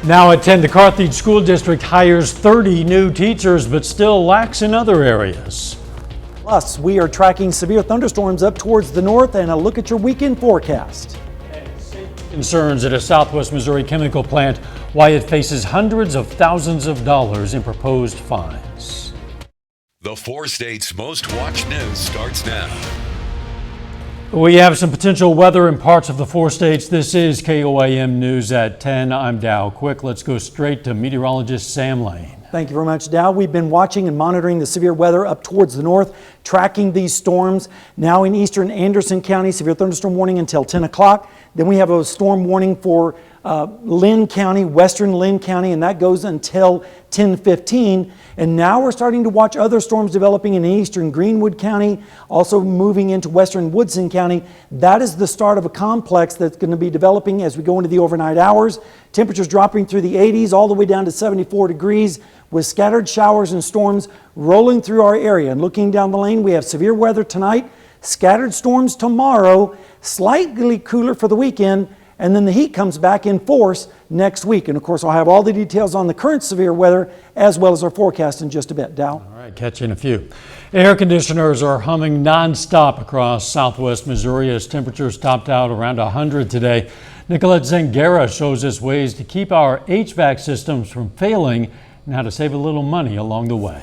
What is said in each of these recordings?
Now at 10, the Carthage School District hires 30 new teachers, but still lacks in other areas. Plus, we are tracking severe thunderstorms up towards the north, and a look at your weekend forecast. Concerns at a Southwest Missouri chemical plant, why it faces hundreds of thousands of dollars in proposed fines. The 4 states' most watched news starts now. We have some potential weather in parts of the 4 states. This is KOAM News at 10. I'm Dow. Quick, let's go straight to meteorologist Sam Lane. Thank you very much, Dow. We've been watching and monitoring the severe weather up towards the north, tracking these storms. Now in eastern Anderson County, severe thunderstorm warning until 10 o'clock. Then we have a storm warning for Lynn County, western Lynn County, and that goes until 10:15. And now we're starting to watch other storms developing in eastern Greenwood County, also moving into western Woodson County. That is the start of a complex that's going to be developing as we go into the overnight hours. Temperatures dropping through the 80s all the way down to 74 degrees with scattered showers and storms rolling through our area. And looking down the lane, we have severe weather tonight, scattered storms tomorrow, slightly cooler for the weekend, and then the heat comes back in force next week. And of course, I'll have all the details on the current severe weather as well as our forecast in just a bit. Dow? All right, catch you in a few. Air conditioners are humming nonstop across southwest Missouri as temperatures topped out around 100 today. Nicolette Zangara shows us ways to keep our HVAC systems from failing and how to save a little money along the way.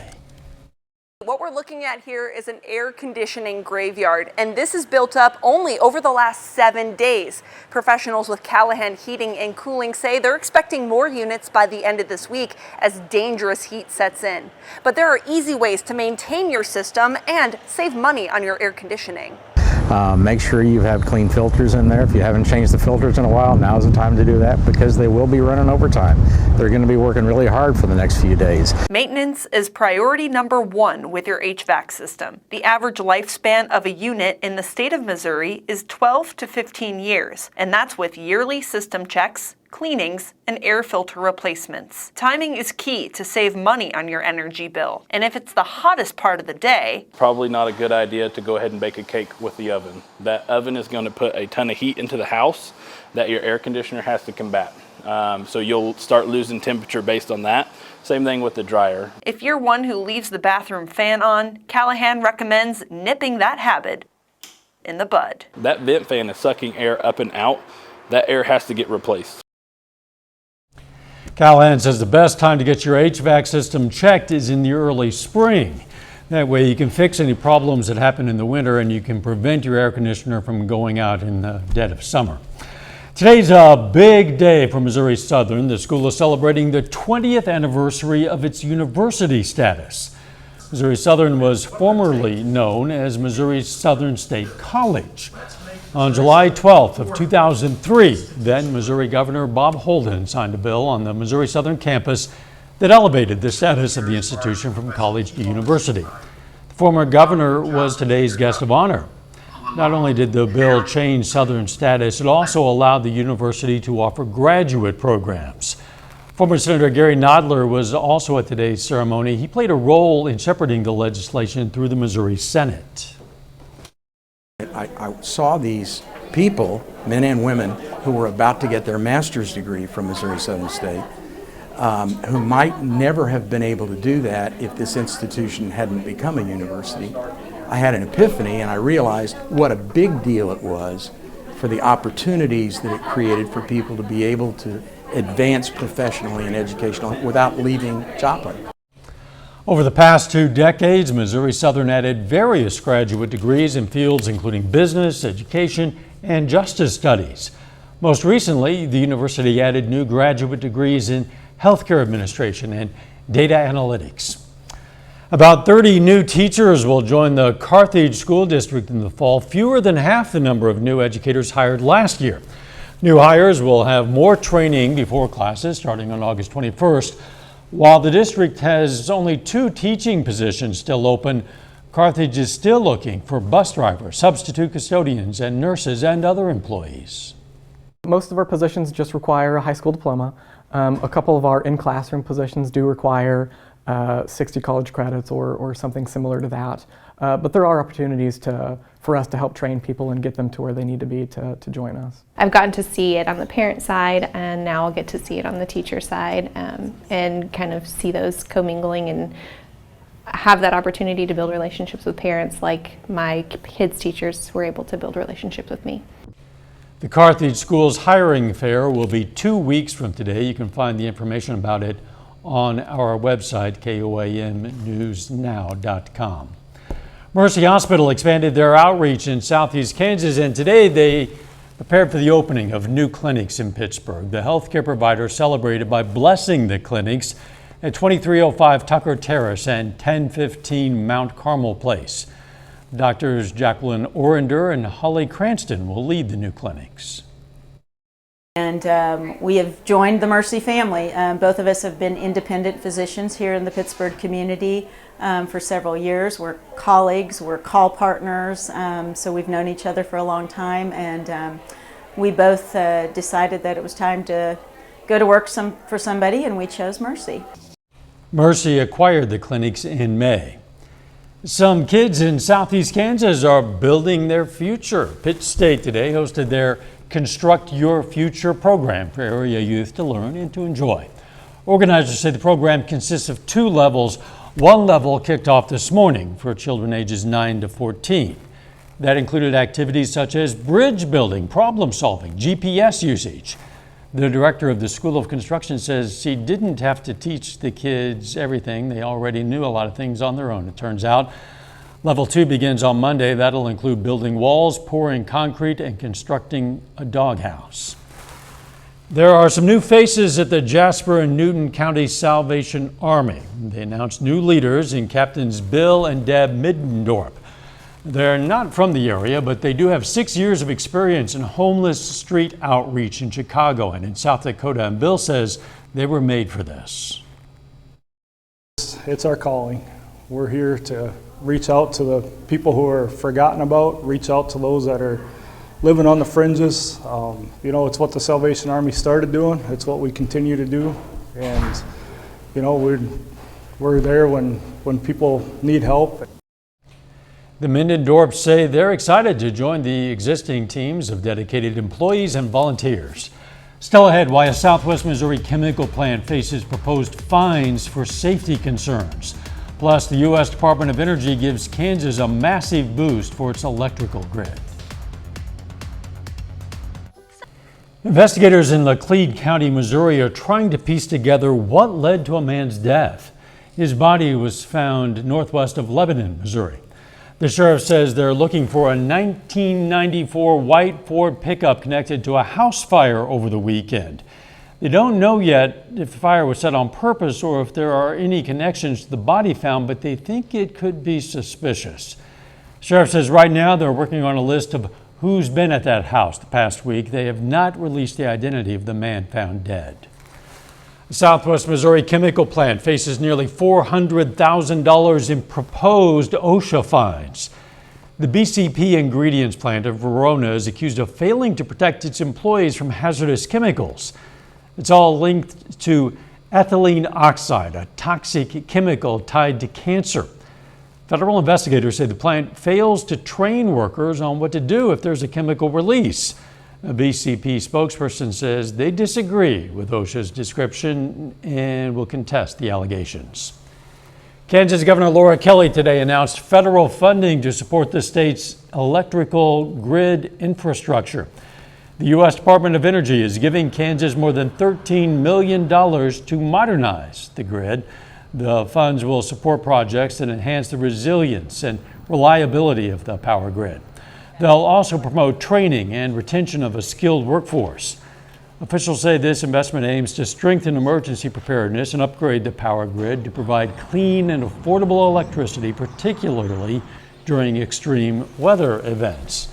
What we're looking at here is an air conditioning graveyard, and this is built up only over the last 7 days. Professionals with Callahan Heating and Cooling say they're expecting more units by the end of this week as dangerous heat sets in. But there are easy ways to maintain your system and save money on your air conditioning. Make sure you have clean filters in there. If you haven't changed the filters in a while, now's the time to do that because they will be running overtime. They're going to be working really hard for the next few days. Maintenance is priority number 1 with your HVAC system. The average lifespan of a unit in the state of Missouri is 12 to 15 years, and that's with yearly system checks, cleanings, and air filter replacements. Timing is key to save money on your energy bill. And if it's the hottest part of the day, probably not a good idea to go ahead and bake a cake with the oven. That oven is going to put a ton of heat into the house that your air conditioner has to combat. So you'll start losing temperature based on that. Same thing with the dryer. If you're one who leaves the bathroom fan on, Callahan recommends nipping that habit in the bud. That vent fan is sucking air up and out. That air has to get replaced. Callahan says the best time to get your HVAC system checked is in the early spring. That way you can fix any problems that happen in the winter and you can prevent your air conditioner from going out in the dead of summer. Today's a big day for Missouri Southern. The school is celebrating the 20th anniversary of its university status. Missouri Southern was formerly known as Missouri Southern State College. On July 12th of 2003, then Missouri Governor Bob Holden signed a bill on the Missouri Southern campus that elevated the status of the institution from college to university. The former governor was today's guest of honor. Not only did the bill change Southern status, it also allowed the university to offer graduate programs. Former Senator Gary Nodler was also at today's ceremony. He played a role in shepherding the legislation through the Missouri Senate. I saw these people, men and women, who were about to get their master's degree from Missouri Southern State, who might never have been able to do that if this institution hadn't become a university. I had an epiphany and I realized what a big deal it was for the opportunities that it created for people to be able to advance professionally and educationally without leaving Joplin. Over the past 2 decades, Missouri Southern added various graduate degrees in fields including business, education, and justice studies. Most recently, the university added new graduate degrees in healthcare administration and data analytics. About 30 new teachers will join the Carthage School District in the fall, fewer than half the number of new educators hired last year. New hires will have more training before classes starting on August 21st. While the district has only 2 teaching positions still open, Carthage is still looking for bus drivers, substitute custodians, and nurses and other employees. Most of our positions just require a high school diploma. A couple of our in-classroom positions do require 60 college credits or something similar to that. But there are opportunities for us to help train people and get them to where they need to be to join us. I've gotten to see it on the parent side, and now I'll get to see it on the teacher side, and kind of see those commingling and have that opportunity to build relationships with parents like my kids' teachers were able to build relationships with me. The Carthage Schools Hiring Fair will be 2 weeks from today. You can find the information about it on our website, KOAMnewsnow.com. Mercy Hospital expanded their outreach in southeast Kansas, and today they prepared for the opening of new clinics in Pittsburgh. The healthcare provider celebrated by blessing the clinics at 2305 Tucker Terrace and 1015 Mount Carmel Place. Doctors Jacqueline Orender and Holly Cranston will lead the new clinics. And we have joined the Mercy family. Both of us have been independent physicians here in the Pittsburgh community for several years. We're colleagues, we're call partners, so we've known each other for a long time, and we both decided that it was time to go to work for somebody, and we chose Mercy. Mercy acquired the clinics in May. Some kids in southeast Kansas are building their future. Pitt State today hosted their Construct Your Future program for area youth to learn and to enjoy. Organizers say the program consists of 2 levels. One level kicked off this morning for children ages 9 to 14. That included activities such as bridge building, problem solving, GPS usage. The director of the School of Construction says she didn't have to teach the kids everything. They already knew a lot of things on their own, it turns out. Level 2 begins on Monday. That'll include building walls, pouring concrete, and constructing a doghouse. There are some new faces at the Jasper and Newton County Salvation Army. They announced new leaders in Captains Bill and Deb Middendorp. They're not from the area, but they do have 6 years of experience in homeless street outreach in Chicago and in South Dakota, and Bill says they were made for this. It's our calling. We're here to reach out to the people who are forgotten about, reach out to those that are living on the fringes. You know, it's what the Salvation Army started doing. It's what we continue to do. And, you know, we're there when people need help. The Middendorps say they're excited to join the existing teams of dedicated employees and volunteers. Still ahead, why a Southwest Missouri chemical plant faces proposed fines for safety concerns. Plus, the U.S. Department of Energy gives Kansas a massive boost for its electrical grid. Investigators in Laclede County, Missouri are trying to piece together what led to a man's death. His body was found northwest of Lebanon, Missouri. The sheriff says they're looking for a 1994 white Ford pickup connected to a house fire over the weekend. They don't know yet if the fire was set on purpose or if there are any connections to the body found, but they think it could be suspicious. The sheriff says right now they're working on a list of who's been at that house the past week. They have not released the identity of the man found dead. The Southwest Missouri chemical plant faces nearly $400,000 in proposed OSHA fines. The BCP ingredients plant of Verona is accused of failing to protect its employees from hazardous chemicals. It's all linked to ethylene oxide, a toxic chemical tied to cancer. Federal investigators say the plant fails to train workers on what to do if there's a chemical release. A BCP spokesperson says they disagree with OSHA's description and will contest the allegations. Kansas Governor Laura Kelly today announced federal funding to support the state's electrical grid infrastructure. The U.S. Department of Energy is giving Kansas more than $13 million to modernize the grid. The funds will support projects that enhance the resilience and reliability of the power grid. They'll also promote training and retention of a skilled workforce. Officials say this investment aims to strengthen emergency preparedness and upgrade the power grid to provide clean and affordable electricity, particularly during extreme weather events.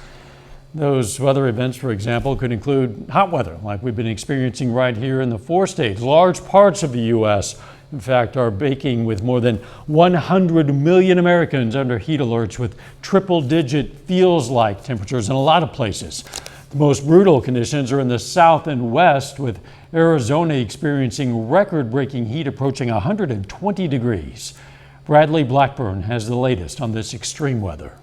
Those weather events, for example, could include hot weather, like we've been experiencing right here in the 4 states. Large parts of the U.S., in fact, are baking with more than 100 million Americans under heat alerts with triple-digit feels-like temperatures in a lot of places. The most brutal conditions are in the south and west, with Arizona experiencing record-breaking heat approaching 120 degrees. Bradley Blackburn has the latest on this extreme weather.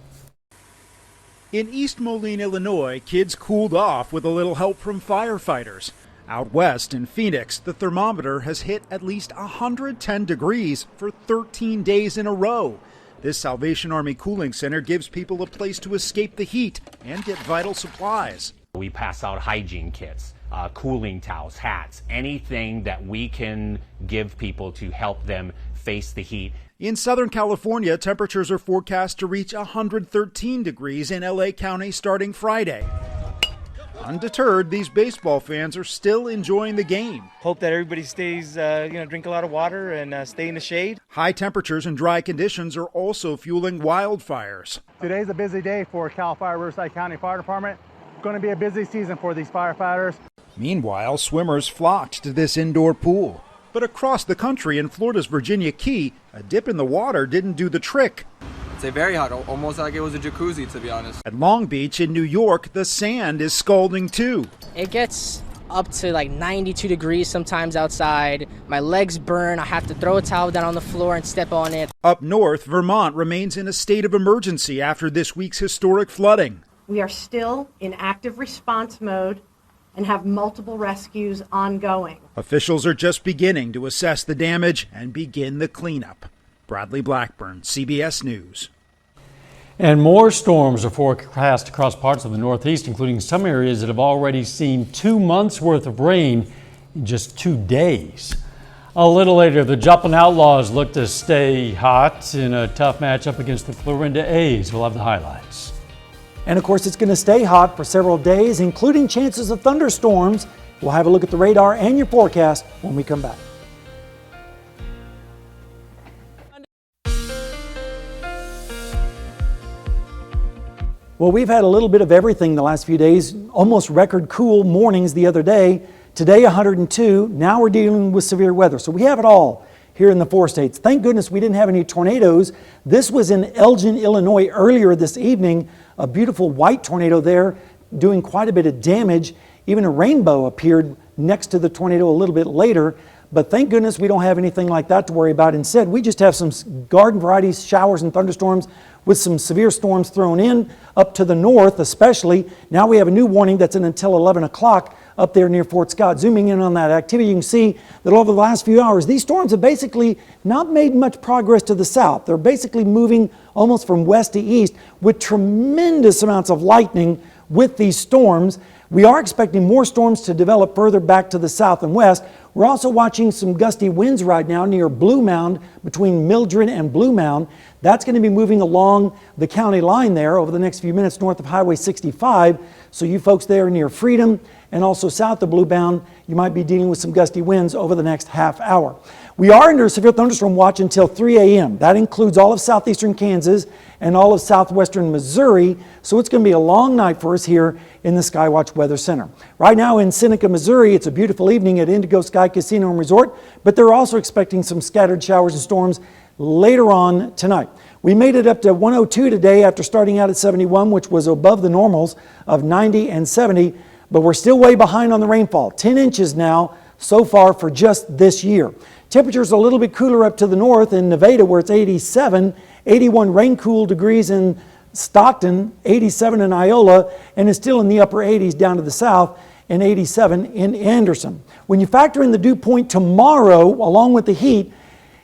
In East Moline, Illinois, kids cooled off with a little help from firefighters. Out west in Phoenix, the thermometer has hit at least 110 degrees for 13 days in a row. This Salvation Army cooling center gives people a place to escape the heat and get vital supplies. We pass out hygiene kits, cooling towels, hats, anything that we can give people to help them face the heat. In Southern California, temperatures are forecast to reach 113 degrees in LA County starting Friday. Undeterred, these baseball fans are still enjoying the game. Hope that everybody stays, drink a lot of water and stay in the shade. High temperatures and dry conditions are also fueling wildfires. Today's a busy day for Cal Fire Riverside County Fire Department. Going to be a busy season for these firefighters. Meanwhile, swimmers flocked to this indoor pool. But across the country in Florida's Virginia Key, a dip in the water didn't do the trick. It's very hot, almost like it was a jacuzzi, to be honest. At Long Beach in New York, the sand is scalding too. It gets up to like 92 degrees sometimes outside. My legs burn. I have to throw a towel down on the floor and step on it. Up north, Vermont remains in a state of emergency after this week's historic flooding. We are still in active response mode and have multiple rescues ongoing. Officials are just beginning to assess the damage and begin the cleanup. Bradley Blackburn, CBS News. And more storms are forecast across parts of the Northeast, including some areas that have already seen 2 months worth of rain in just 2 days. A little later, the Joplin Outlaws look to stay hot in a tough matchup against the Clarinda A's. We'll have the highlights. And of course, it's going to stay hot for several days, including chances of thunderstorms. We'll have a look at the radar and your forecast when we come back. Well, we've had a little bit of everything the last few days, almost record cool mornings the other day. Today 102, now we're dealing with severe weather. So we have it all here in the 4 states. Thank goodness we didn't have any tornadoes. This was in Elgin, Illinois earlier this evening. A beautiful white tornado there doing quite a bit of damage. Even a rainbow appeared next to the tornado a little bit later. But thank goodness we don't have anything like that to worry about. Instead, we just have some garden variety showers and thunderstorms with some severe storms thrown in up to the north especially. Now we have a new warning that's in until 11 o'clock up there near Fort Scott. Zooming in on that activity, you can see that over the last few hours, these storms have basically not made much progress to the south. They're basically moving almost from west to east with tremendous amounts of lightning with these storms. We are expecting more storms to develop further back to the south and west. We're also watching some gusty winds right now near Blue Mound, between Mildred and Blue Mound. That's going to be moving along the county line there over the next few minutes north of Highway 65. So you folks there near Freedom and also south of Blue Mound, you might be dealing with some gusty winds over the next half hour. We are under a severe thunderstorm watch until 3 a.m. That includes all of southeastern Kansas and all of southwestern Missouri. So it's going to be a long night for us here in the Skywatch Weather Center. Right now in Seneca, Missouri, it's a beautiful evening at Indigo Sky Casino and Resort, but they're also expecting some scattered showers and storms later on tonight. We made it up to 102 today after starting out at 71, which was above the normals of 90 and 70, but we're still way behind on the rainfall. 10 inches now so far for just this year. Temperatures a little bit cooler up to the north in Nevada where it's 87, 81 rain cool degrees in Stockton, 87 in Iola, and it's still in the upper 80s down to the south, and 87 in Anderson. When you factor in the dew point tomorrow along with the heat,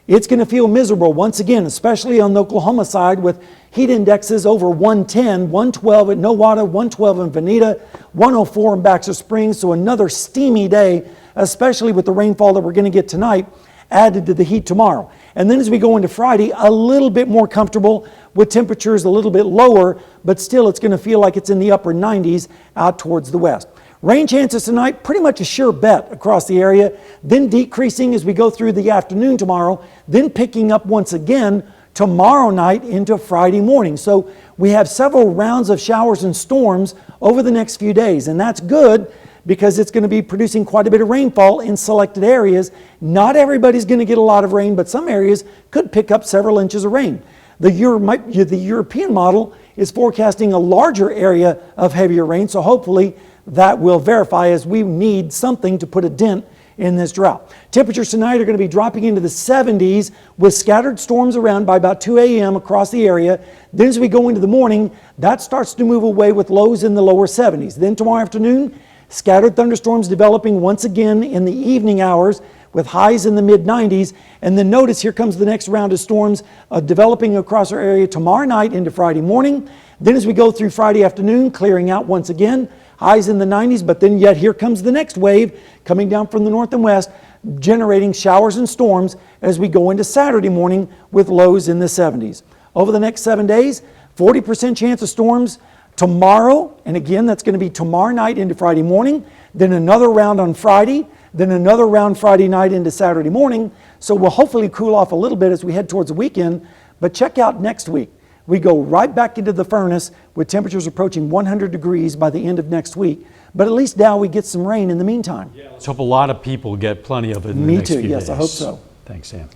it's going to feel miserable once again, especially on the Oklahoma side with heat indexes over 110, 112 at Nowata, 112 in Veneta, 104 in Baxter Springs. So another steamy day, especially with the rainfall that we're going to get tonight added to the heat tomorrow. And then as we go into Friday, a little bit more comfortable with temperatures a little bit lower, but still it's going to feel like it's in the upper 90s out towards the west. Rain chances tonight, pretty much a sure bet across the area, then decreasing as we go through the afternoon tomorrow, then picking up once again tomorrow night into Friday morning. So we have several rounds of showers and storms over the next few days, and that's good because it's going to be producing quite a bit of rainfall in selected areas. Not everybody's going to get a lot of rain, but some areas could pick up several inches of rain. The European model is forecasting a larger area of heavier rain, so hopefully that will verify, as we need something to put a dent in this drought. Temperatures tonight are going to be dropping into the 70s with scattered storms around by about 2 a.m. across the area. Then as we go into the morning, that starts to move away with lows in the lower 70s. Then tomorrow afternoon, scattered thunderstorms developing once again in the evening hours with highs in the mid-90s. And then notice here comes the next round of storms developing across our area tomorrow night into Friday morning. Then as we go through Friday afternoon, clearing out once again, highs in the 90s, but then yet here comes the next wave coming down from the north and west, generating showers and storms as we go into Saturday morning with lows in the 70s. Over the next 7 days, 40% chance of storms tomorrow, and again, that's going to be tomorrow night into Friday morning, then another round on Friday, then another round Friday night into Saturday morning. So we'll hopefully cool off a little bit as we head towards the weekend, but check out next week. We go right back into the furnace with temperatures approaching 100 degrees by the end of next week. But at least now we get some rain in the meantime. Let's hope a lot of people get plenty of it in the Me next too, few yes, days. I hope so. Thanks, Sam.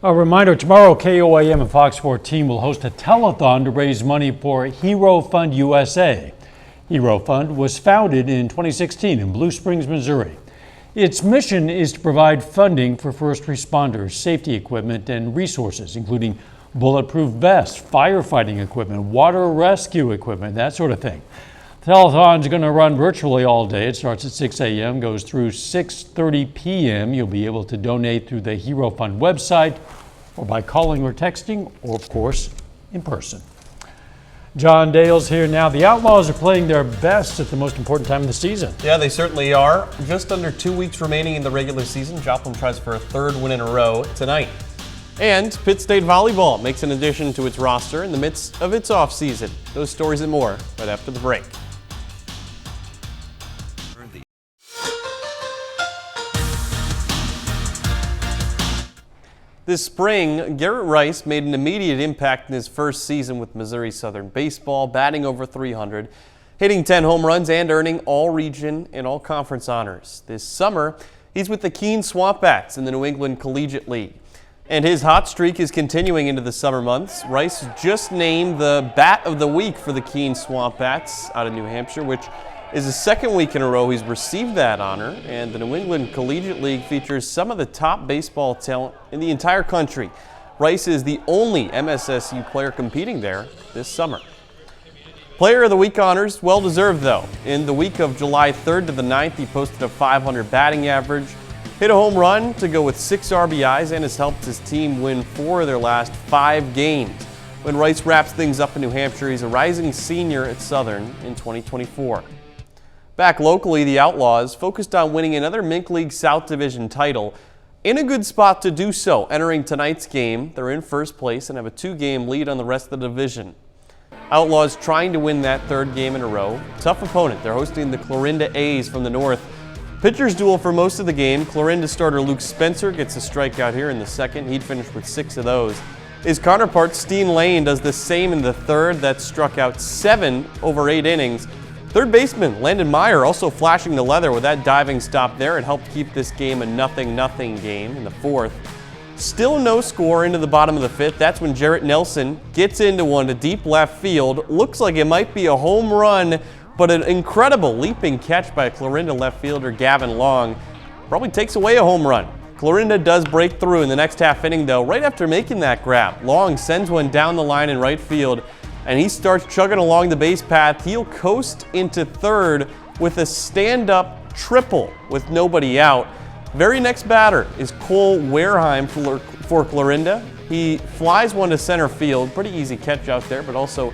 A reminder, tomorrow KOAM and Fox 14 will host a telethon to raise money for Hero Fund USA. Hero Fund was founded in 2016 in Blue Springs, Missouri. Its mission is to provide funding for first responders, safety equipment, and resources, including bulletproof vests, firefighting equipment, water rescue equipment, that sort of thing. The telethon is going to run virtually all day. It starts at 6 a.m., goes through 6:30 p.m. You'll be able to donate through the Hero Fund website or by calling or texting, or of course, in person. John Dale's here now. The Outlaws are playing their best at the most important time of the season. Yeah, they certainly are. Just under 2 weeks remaining in the regular season. Joplin tries for a third win in a row tonight. And Pitt State Volleyball makes an addition to its roster in the midst of its offseason. Those stories and more right after the break. This spring, Garrett Rice made an immediate impact in his first season with Missouri Southern Baseball, batting over 300, hitting 10 home runs, and earning all-region and all-conference honors. This summer, he's with the Keene Swamp Bats in the New England Collegiate League. And his hot streak is continuing into the summer months. Rice just named the Bat of the Week for the Keene Swamp Bats out of New Hampshire, which is the second week in a row he's received that honor. And the New England Collegiate League features some of the top baseball talent in the entire country. Rice is the only MSSU player competing there this summer. Player of the Week honors, well-deserved though. In the week of July 3rd to the 9th, he posted a .500 batting average, hit a home run to go with 6 RBIs, and has helped his team win 4 of their last 5 games. When Rice wraps things up in New Hampshire, he's a rising senior at Southern in 2024. Back locally, the Outlaws focused on winning another Mink League South Division title. In a good spot to do so. Entering tonight's game, they're in first place and have a 2-game lead on the rest of the division. Outlaws trying to win that 3rd game in a row. Tough opponent. They're hosting the Clarinda A's from the north. Pitchers duel for most of the game. Clarinda starter Luke Spencer gets a strikeout here in the 2nd. He'd finished with 6 of those. His counterpart Steen Lane does the same in the 3rd. That struck out 7 over 8 innings. Third baseman Landon Meyer also flashing the leather with that diving stop there. It helped keep this game a 0-0 game in the 4th. Still no score into the bottom of the 5th. That's when Jarrett Nelson gets into one to deep left field. Looks like it might be a home run, but an incredible leaping catch by Clarinda left fielder Gavin Long probably takes away a home run. Clarinda does break through in the next half inning though. Right after making that grab, Long sends one down the line in right field, and he starts chugging along the base path. He'll coast into 3rd with a stand-up triple with nobody out. Very next batter is Cole Wareheim for Clarinda. He flies one to center field. Pretty easy catch out there, but also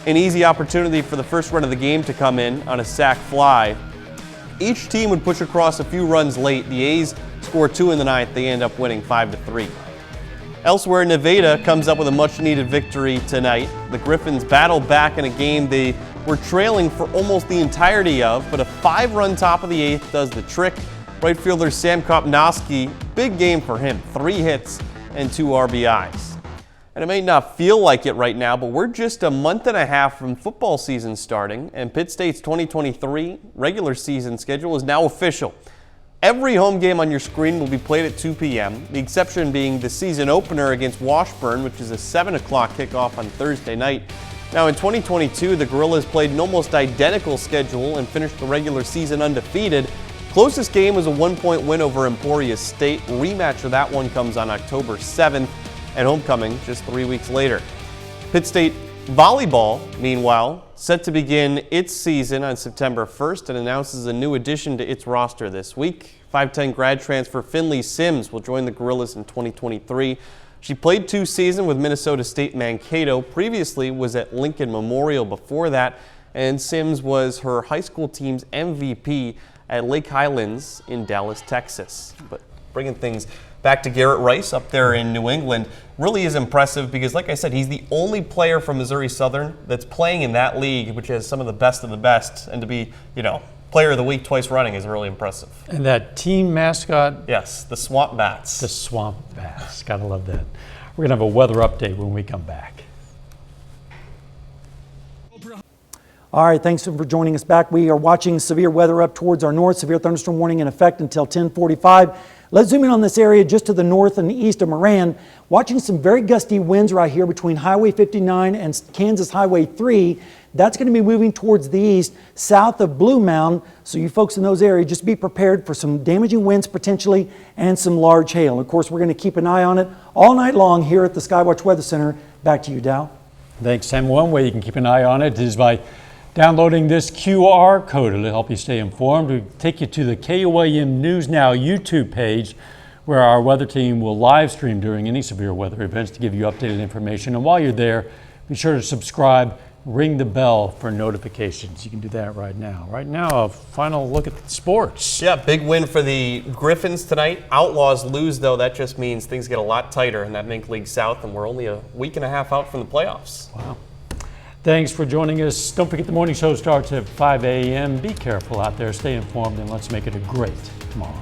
an easy opportunity for the first run of the game to come in on a sac fly. Each team would push across a few runs late. The A's score 2 in the 9th. They end up winning 5-3. Elsewhere, Nevada comes up with a much-needed victory tonight. The Griffins battle back in a game they were trailing for almost the entirety of, but a 5-run top of the 8th does the trick. Right fielder Sam Kopnowski, big game for him, 3 hits and 2 RBIs. And it may not feel like it right now, but we're just a month and a half from football season starting, and Pitt State's 2023 regular season schedule is now official. Every home game on your screen will be played at 2 p.m., the exception being the season opener against Washburn, which is a 7 o'clock kickoff on Thursday night. Now in 2022, the Gorillas played an almost identical schedule and finished the regular season undefeated. Closest game was a 1-point win over Emporia State. Rematch of that one comes on October 7th, and homecoming just 3 weeks later. Pitt State volleyball, meanwhile, set to begin its season on September 1st and announces a new addition to its roster this week. 5'10" grad transfer Finley Sims will join the Gorillas in 2023. She played 2 seasons with Minnesota State Mankato, previously was at Lincoln Memorial before that, and Sims was her high school team's MVP at Lake Highlands in Dallas, Texas. But bringing things back to Garrett Rice up there in New England really is impressive because, like I said, he's the only player from Missouri Southern that's playing in that league, which has some of the best, and to be, Player of the Week twice running is really impressive. And that team mascot? Yes, the Swamp Bats. The Swamp Bats. Gotta love that. We're gonna have a weather update when we come back. All right, thanks for joining us back. We are watching severe weather up towards our north. Severe thunderstorm warning in effect until 10:45. Let's zoom in on this area just to the north and east of Moran. Watching some very gusty winds right here between Highway 59 and Kansas Highway 3. That's going to be moving towards the east, south of Blue Mound. So you folks in those areas, just be prepared for some damaging winds potentially and some large hail. Of course, we're going to keep an eye on it all night long here at the Skywatch Weather Center. Back to you, Dow. Thanks, Sam. One way you can keep an eye on it is by downloading this QR code. It'll help you stay informed. It'll take you to the KOAM News Now YouTube page, where our weather team will live stream during any severe weather events to give you updated information. And while you're there, be sure to subscribe, ring the bell for notifications. You can do that right now. Right now, a final look at sports. Yeah, big win for the Griffins tonight. Outlaws lose, though. That just means things get a lot tighter in that Mink League South, and we're only a week and a half out from the playoffs. Wow. Thanks for joining us. Don't forget the morning show starts at 5 a.m. Be careful out there, stay informed, and let's make it a great tomorrow.